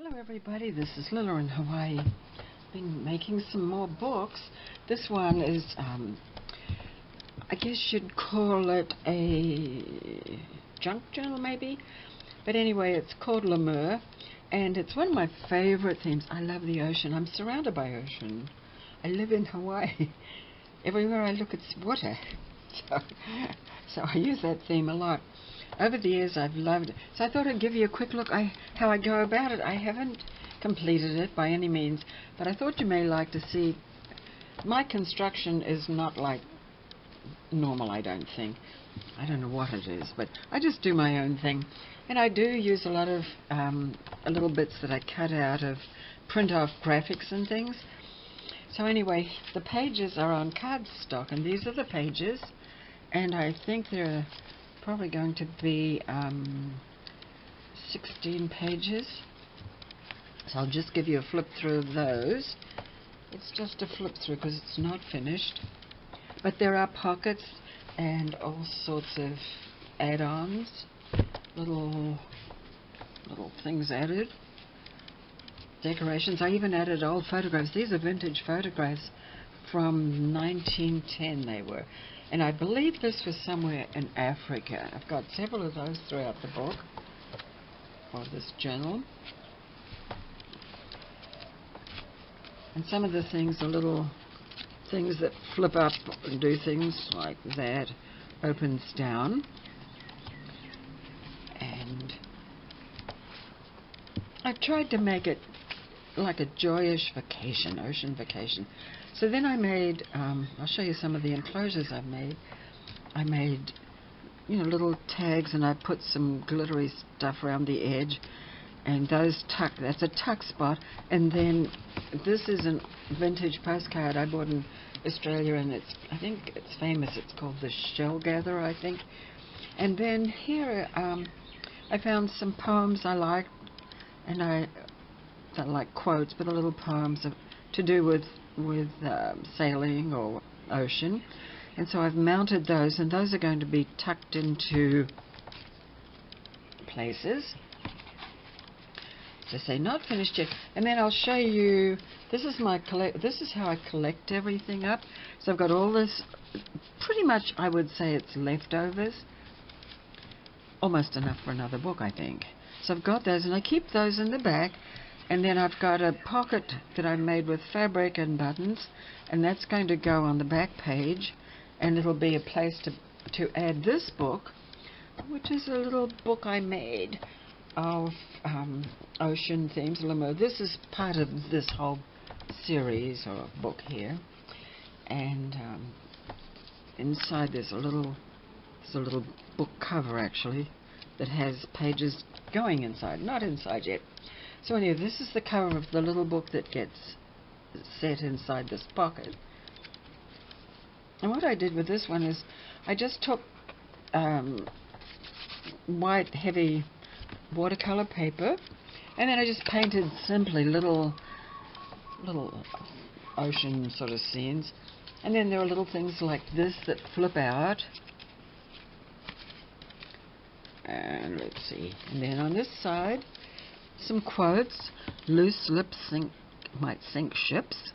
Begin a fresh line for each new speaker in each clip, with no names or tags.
Hello everybody, this is Lila in Hawaii. Been making some more books. This one is, I guess you'd call it a junk journal maybe. But anyway, it's called Lemur, and it's one of my favorite themes. I love the ocean. I'm surrounded by ocean. I live in Hawaii. Everywhere I look, it's water. So I use that theme a lot. Over the years, I've loved it. So I thought I'd give you a quick look how I go about it. I haven't completed it by any means, but I thought you may like to see. My construction is not like normal, I don't think. I don't know what it is, but I just do my own thing. And I do use a lot of little bits that I cut out of print-off graphics and things. So anyway, the pages are on cardstock, and these are the pages. And I think they're probably going to be 16 pages. So I'll just give you a flip through of those. It's just a flip through because it's not finished. But there are pockets and all sorts of add-ons, little things added, decorations. I even added old photographs. These are vintage photographs from 1910 they were. And I believe this was somewhere in Africa. I've got several of those throughout the book, or this journal. And some of the things are little things that flip up and do things like that. Opens down. And I tried to make it like a joyous vacation, ocean vacation. So then I made, I'll show you some of the enclosures I've made. I made, little tags, and I put some glittery stuff around the edge. And those that's a tuck spot. And then this is a vintage postcard I bought in Australia, and I think it's famous. It's called the Shell Gatherer, I think. And then here I found some poems I liked, and I don't like quotes, but the little poems to do with sailing or ocean. And so I've mounted those, and those are going to be tucked into places. As I say, not finished yet. And then I'll show you, this is how I collect everything up. So I've got all this, pretty much I would say it's leftovers. Almost enough for another book, I think. So I've got those, and I keep those in the back. And then I've got a pocket that I made with fabric and buttons, and that's going to go on the back page, and it'll be a place to add this book, which is a little book I made of ocean themes. This is part of this whole series or book here, and inside there's a little book cover actually that has pages going inside, not inside yet. So anyway, this is the cover of the little book that gets set inside this pocket. And what I did with this one is I just took white, heavy watercolor paper, and then I just painted simply little ocean sort of scenes. And then there are little things like this that flip out. And let's see. And then on this side, some quotes. Loose lips might sink ships.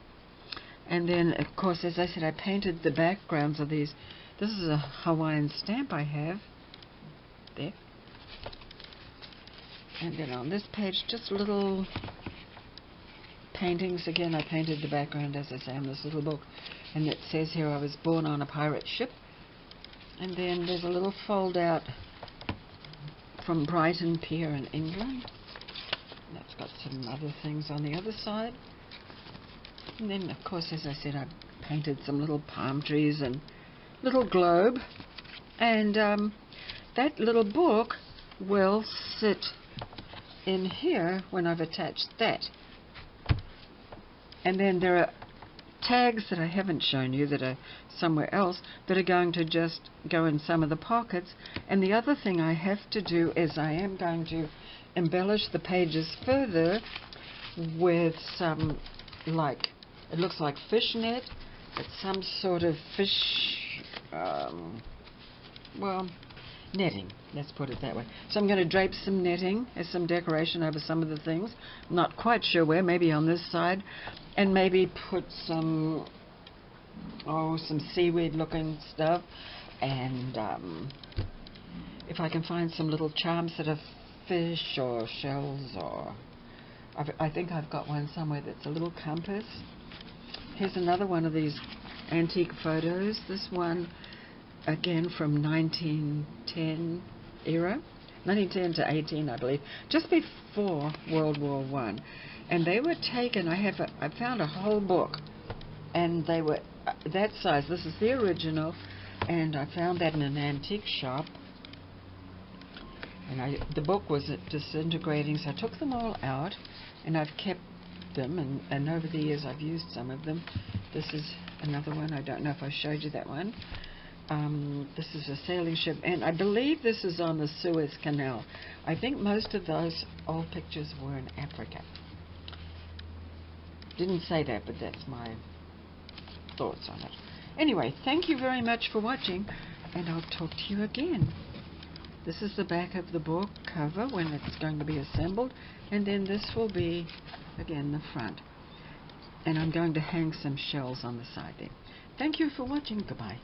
And then, of course, as I said, I painted the backgrounds of these. This is a Hawaiian stamp I have there. And then on this page, just little paintings. Again, I painted the background, as I say, on this little book. And it says here, I was born on a pirate ship. And then there's a little fold out from Brighton Pier in England. And that's got some other things on the other side. And then, of course, as I said, I painted some little palm trees and little globe. And that little book will sit in here when I've attached that. And then there are tags that I haven't shown you that are somewhere else that are going to just go in some of the pockets. And the other thing I have to do is I am going to embellish the pages further with some, like, it looks like fishnet. It's some sort of fish, well, netting, let's put it that way. So I'm going to drape some netting as some decoration over some of the things. Not quite sure where, maybe on this side, and maybe put some seaweed looking stuff, and if I can find some little charms that are fish or shells, or I think I've got one somewhere that's a little compass. Here's another one of these antique photos. This one, again, from 1910 era. 1910 to 18, I believe, just before World War I. And they were taken, I found a whole book, and they were that size. This is the original, and I found that in an antique shop. And the book was disintegrating, so I took them all out, and I've kept them, and over the years I've used some of them. This is another one. I don't know if I showed you that one. This is a sailing ship, and I believe this is on the Suez Canal. I think most of those old pictures were in Africa. Didn't say that, but that's my thoughts on it. Anyway, thank you very much for watching, and I'll talk to you again. This is the back of the book cover when it's going to be assembled, and then this will be, again, the front. And I'm going to hang some shells on the side there. Thank you for watching. Goodbye.